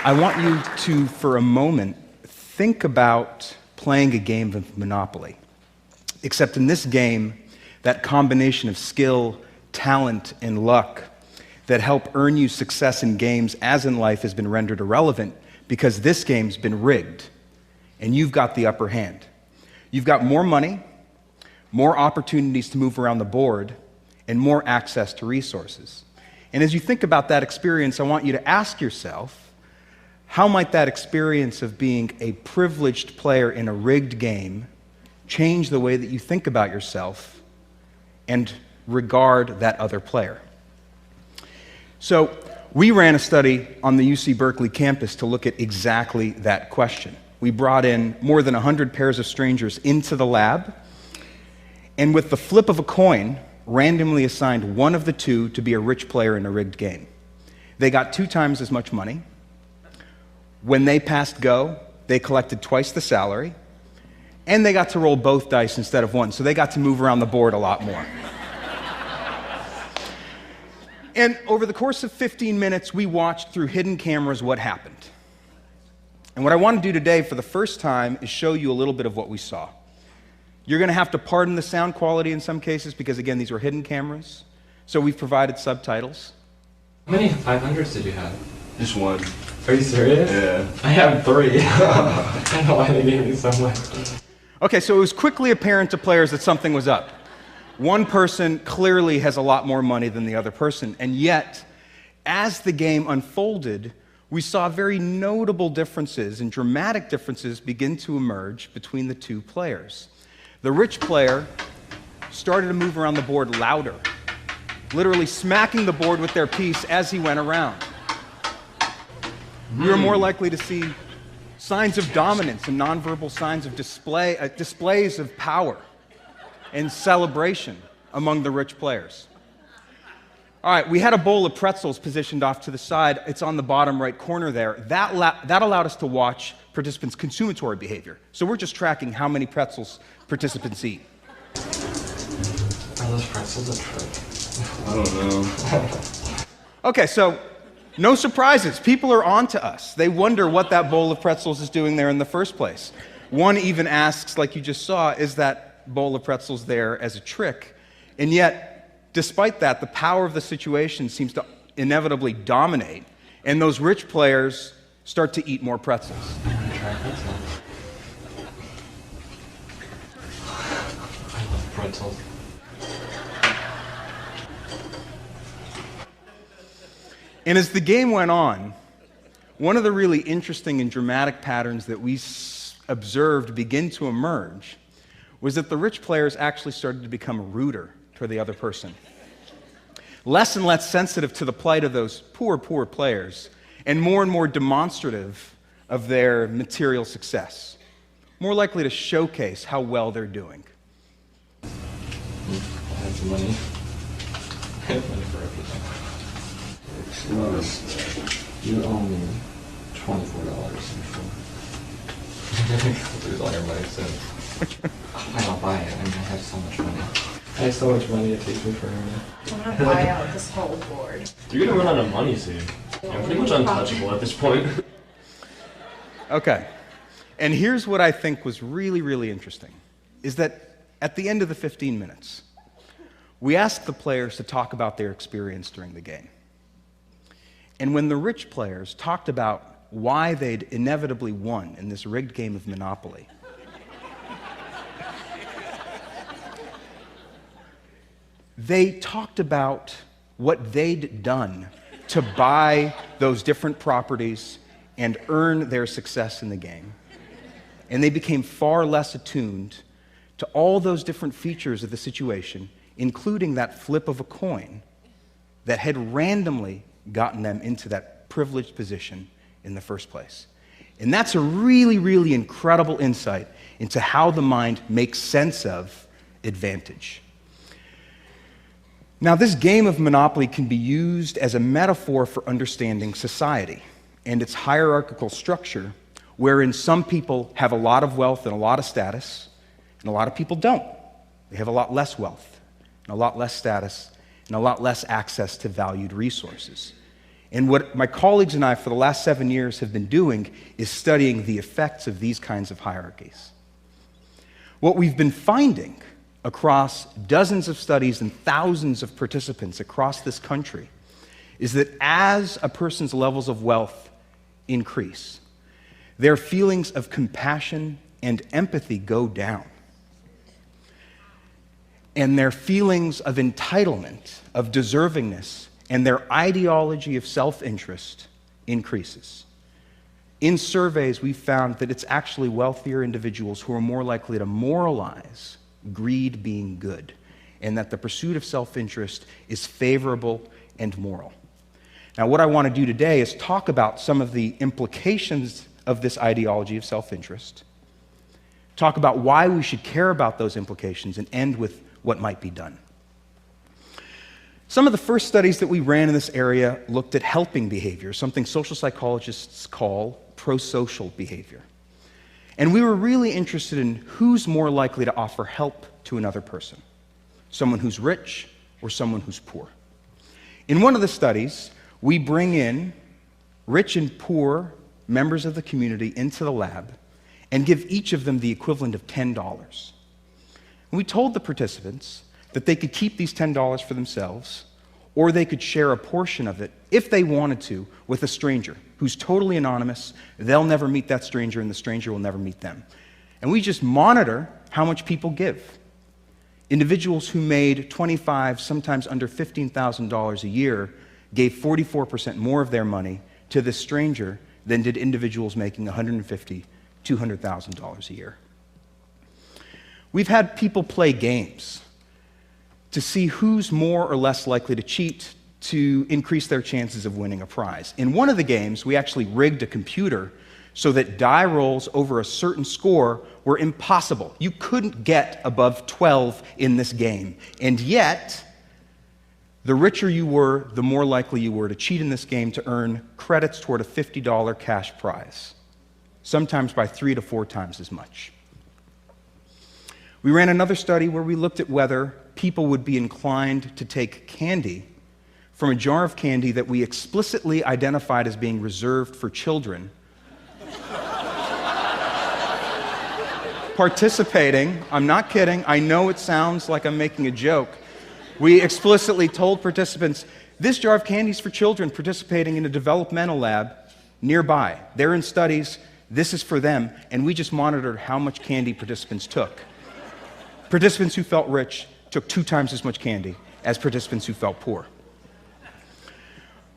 I want you to, for a moment, think about playing a game of Monopoly. Except in this game, that combination of skill, talent, and luck that help earn you success in games as in life has been rendered irrelevant because this game's been rigged, and you've got the upper hand. You've got more money, more opportunities to move around the board, and more access to resources. And as you think about that experience, I want you to ask yourself, how might that experience of being a privileged player in a rigged game change the way that you think about yourself and regard that other player? So, we ran a study on the UC Berkeley campus to look at exactly that question. We brought in more than 100 pairs of strangers into the lab, and with the flip of a coin, randomly assigned one of the two to be a rich player in a rigged game. They got 2 times as much money. When they passed go, they collected twice the salary, and they got to roll both dice instead of one, so they got to move around the board a lot more. And over the course of 15 minutes, we watched through hidden cameras what happened. And what I want to do today for the first time is show you a little bit of what we saw. You're going to have to pardon the sound quality in some cases because, again, these were hidden cameras, so we've provided subtitles. How many 500s did you have? Just one. Are you serious? Yeah. I have 3. I don't know why they gave me so much. Okay, so it was quickly apparent to players that something was up. One person clearly has a lot more money than the other person, and yet, as the game unfolded, we saw very notable differences and dramatic differences begin to emerge between the two players. The rich player started to move around the board louder, literally smacking the board with their piece as he went around. We were more likely to see signs of dominance and nonverbal signs of displays of power and celebration among the rich players. All right, we had a bowl of pretzels positioned off to the side. It's on the bottom right corner there. That allowed us to watch participants' consumatory behavior. So we're just tracking how many pretzels participants eat. Are those pretzels a trick? I don't know. Okay, so no surprises. People are on to us. They wonder what that bowl of pretzels is doing there in the first place. One even asks, like you just saw, is that bowl of pretzels there as a trick? And yet, despite that, the power of the situation seems to inevitably dominate, and those rich players start to eat more pretzels. I want to try pretzels. I love pretzels. And as the game went on, one of the really interesting and dramatic patterns that we observed begin to emerge was that the rich players actually started to become ruder toward the other person. Less and less sensitive to the plight of those poor players, and more demonstrative of their material success. More likely to showcase how well they're doing. I have some money. I have money for everything. You owe me $24 before. Lose all your money soon. I don't buy it. I mean, I have so much money. I have so much money it takes me forever. I'm gonna buy out this whole board. You're gonna run out of money soon. I'm pretty much untouchable at this point. Okay, and here's what I think was really interesting, is that at the end of the 15 minutes, we asked the players to talk about their experience during the game. And when the rich players talked about why they'd inevitably won in this rigged game of Monopoly, they talked about what they'd done to buy those different properties and earn their success in the game. And they became far less attuned to all those different features of the situation, including that flip of a coin that had randomly gotten them into that privileged position in the first place. And that's a really incredible insight into how the mind makes sense of advantage. Now, this game of Monopoly can be used as a metaphor for understanding society and its hierarchical structure, wherein some people have a lot of wealth and a lot of status, and a lot of people don't. They have a lot less wealth, and a lot less status, and a lot less access to valued resources. And what my colleagues and I for the last 7 years have been doing is studying the effects of these kinds of hierarchies. What we've been finding across dozens of studies and thousands of participants across this country is that as a person's levels of wealth increase, their feelings of compassion and empathy go down. And their feelings of entitlement, of deservingness, and their ideology of self-interest increases. In surveys, we've found that it's actually wealthier individuals who are more likely to moralize greed being good, and that the pursuit of self-interest is favorable and moral. Now, what I want to do today is talk about some of the implications of this ideology of self-interest, talk about why we should care about those implications, and end with what might be done. Some of the first studies that we ran in this area looked at helping behavior, something social psychologists call prosocial behavior. And we were really interested in who's more likely to offer help to another person, someone who's rich or someone who's poor. In one of the studies, we bring in rich and poor members of the community into the lab and give each of them the equivalent of $10. And we told the participants that they could keep these $10 for themselves, or they could share a portion of it, if they wanted to, with a stranger who's totally anonymous. They'll never meet that stranger, and the stranger will never meet them. And we just monitor how much people give. Individuals who made $25,000, sometimes under $15,000 a year, gave 44% more of their money to this stranger than did individuals making $150,000, $200,000 a year. We've had people play games to see who's more or less likely to cheat to increase their chances of winning a prize. In one of the games, we actually rigged a computer so that die rolls over a certain score were impossible. You couldn't get above 12 in this game. And yet, the richer you were, the more likely you were to cheat in this game to earn credits toward a $50 cash prize, sometimes by 3 to 4 times as much. We ran another study where we looked at whether people would be inclined to take candy from a jar of candy that we explicitly identified as being reserved for children, participating. I'm not kidding. I know it sounds like I'm making a joke. We explicitly told participants, this jar of candy is for children participating in a developmental lab nearby. They're in studies. This is for them. And we just monitored how much candy participants took. Participants who felt rich took 2 times as much candy as participants who felt poor.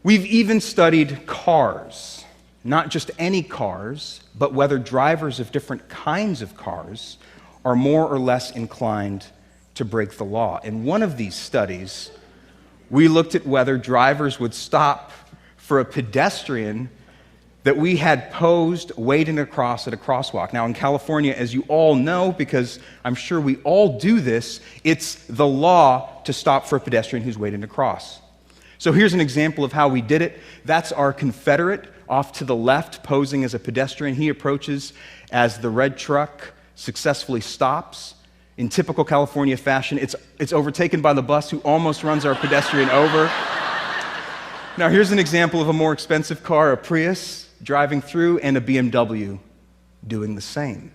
We've even studied cars, not just any cars, but whether drivers of different kinds of cars are more or less inclined to break the law. In one of these studies, we looked at whether drivers would stop for a pedestrian that we had posed wading across at a crosswalk. Now, in California, as you all know, because I'm sure we all do this, it's the law to stop for a pedestrian who's wading across. So here's an example of how we did it. That's our Confederate off to the left, posing as a pedestrian. He approaches as the red truck successfully stops. In typical California fashion, it's overtaken by the bus who almost runs our pedestrian over. Now, here's an example of a more expensive car, a Prius, driving through, and a BMW doing the same.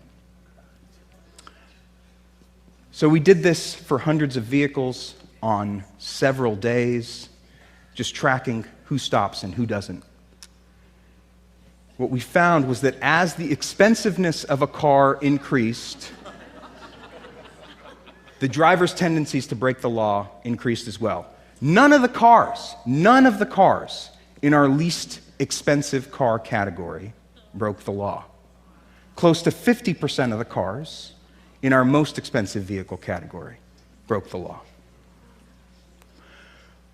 So we did this for hundreds of vehicles on several days, just tracking who stops and who doesn't. What we found was that as the expensiveness of a car increased, the driver's tendencies to break the law increased as well. None of the cars in our least expensive car category broke the law. Close to 50% of the cars in our most expensive vehicle category broke the law.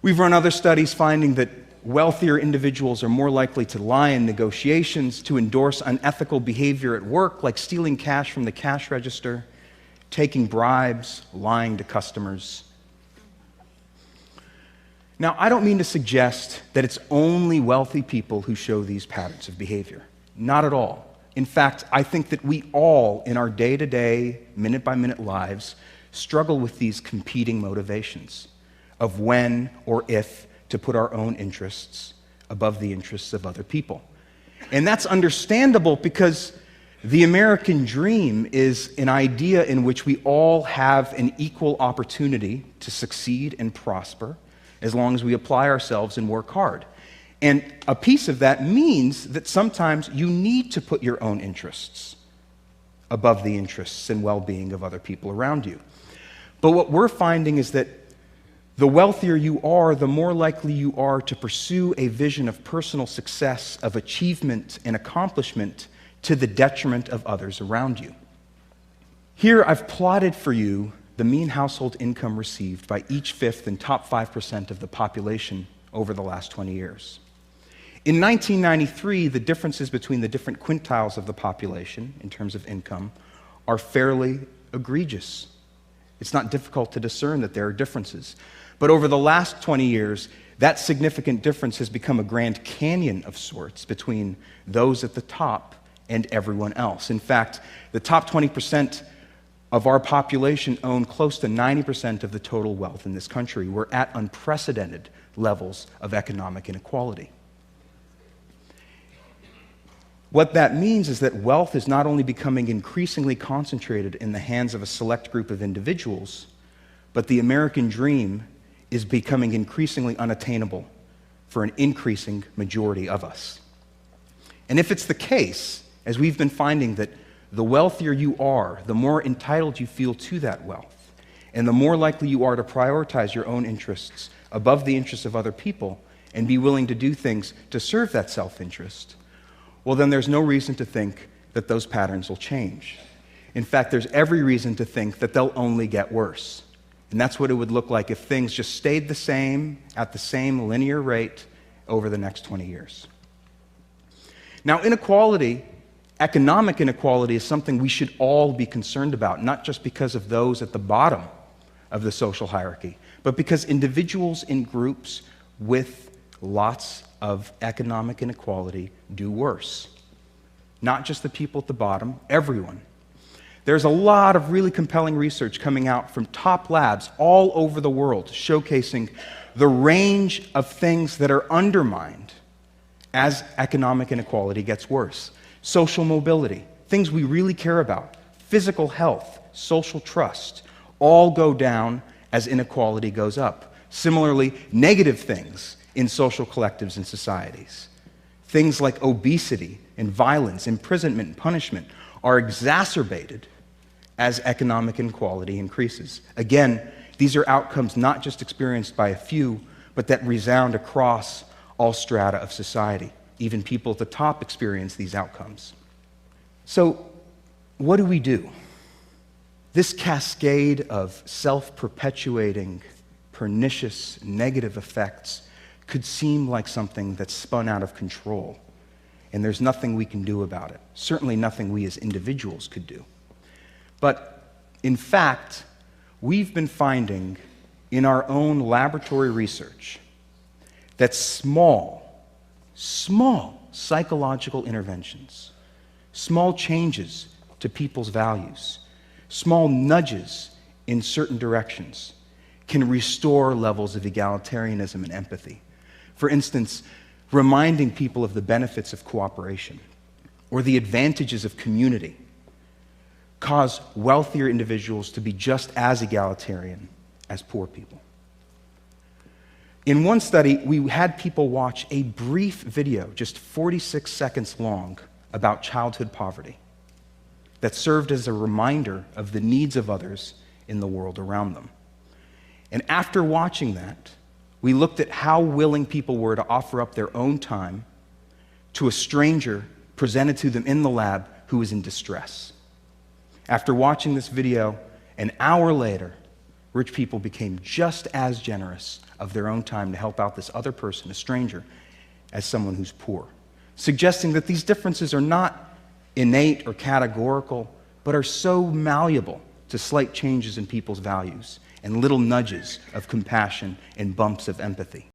We've run other studies finding that wealthier individuals are more likely to lie in negotiations, to endorse unethical behavior at work, like stealing cash from the cash register, taking bribes, lying to customers. Now, I don't mean to suggest that it's only wealthy people who show these patterns of behavior. Not at all. In fact, I think that we all, in our day-to-day, minute-by-minute lives, struggle with these competing motivations of when or if to put our own interests above the interests of other people. And that's understandable because the American dream is an idea in which we all have an equal opportunity to succeed and prosper as long as we apply ourselves and work hard. And a piece of that means that sometimes you need to put your own interests above the interests and well-being of other people around you. But what we're finding is that the wealthier you are, the more likely you are to pursue a vision of personal success, of achievement and accomplishment to the detriment of others around you. Here I've plotted for you the mean household income received by each fifth and top 5% of the population over the last 20 years. In 1993, the differences between the different quintiles of the population in terms of income are fairly egregious. It's not difficult to discern that there are differences. But over the last 20 years, that significant difference has become a Grand Canyon of sorts between those at the top and everyone else. In fact, the top 20% of our population own close to 90% of the total wealth in this country. We're at unprecedented levels of economic inequality. What that means is that wealth is not only becoming increasingly concentrated in the hands of a select group of individuals, but the American dream is becoming increasingly unattainable for an increasing majority of us. And if it's the case, as we've been finding, that the wealthier you are, the more entitled you feel to that wealth, and the more likely you are to prioritize your own interests above the interests of other people and be willing to do things to serve that self-interest, well, then there's no reason to think that those patterns will change. In fact, there's every reason to think that they'll only get worse. And that's what it would look like if things just stayed the same at the same linear rate over the next 20 years. Now, inequality, economic inequality, is something we should all be concerned about, not just because of those at the bottom of the social hierarchy, but because individuals in groups with lots of economic inequality do worse. Not just the people at the bottom, everyone. There's a lot of really compelling research coming out from top labs all over the world showcasing the range of things that are undermined as economic inequality gets worse. Social mobility, things we really care about, physical health, social trust, all go down as inequality goes up. Similarly, negative things in social collectives and societies. Things like obesity and violence, imprisonment and punishment are exacerbated as economic inequality increases. Again, these are outcomes not just experienced by a few, but that resound across all strata of society. Even people at the top experience these outcomes. So, what do we do? This cascade of self-perpetuating, pernicious, negative effects could seem like something that's spun out of control, and there's nothing we can do about it. Certainly nothing we as individuals could do. But in fact, we've been finding in our own laboratory research that small psychological interventions, small changes to people's values, small nudges in certain directions can restore levels of egalitarianism and empathy. For instance, reminding people of the benefits of cooperation or the advantages of community cause wealthier individuals to be just as egalitarian as poor people. In one study, we had people watch a brief video, just 46 seconds long, about childhood poverty that served as a reminder of the needs of others in the world around them. And after watching that, we looked at how willing people were to offer up their own time to a stranger presented to them in the lab who was in distress. After watching this video, an hour later, rich people became just as generous of their own time to help out this other person, a stranger, as someone who's poor, suggesting that these differences are not innate or categorical, but are so malleable to slight changes in people's values and little nudges of compassion and bumps of empathy.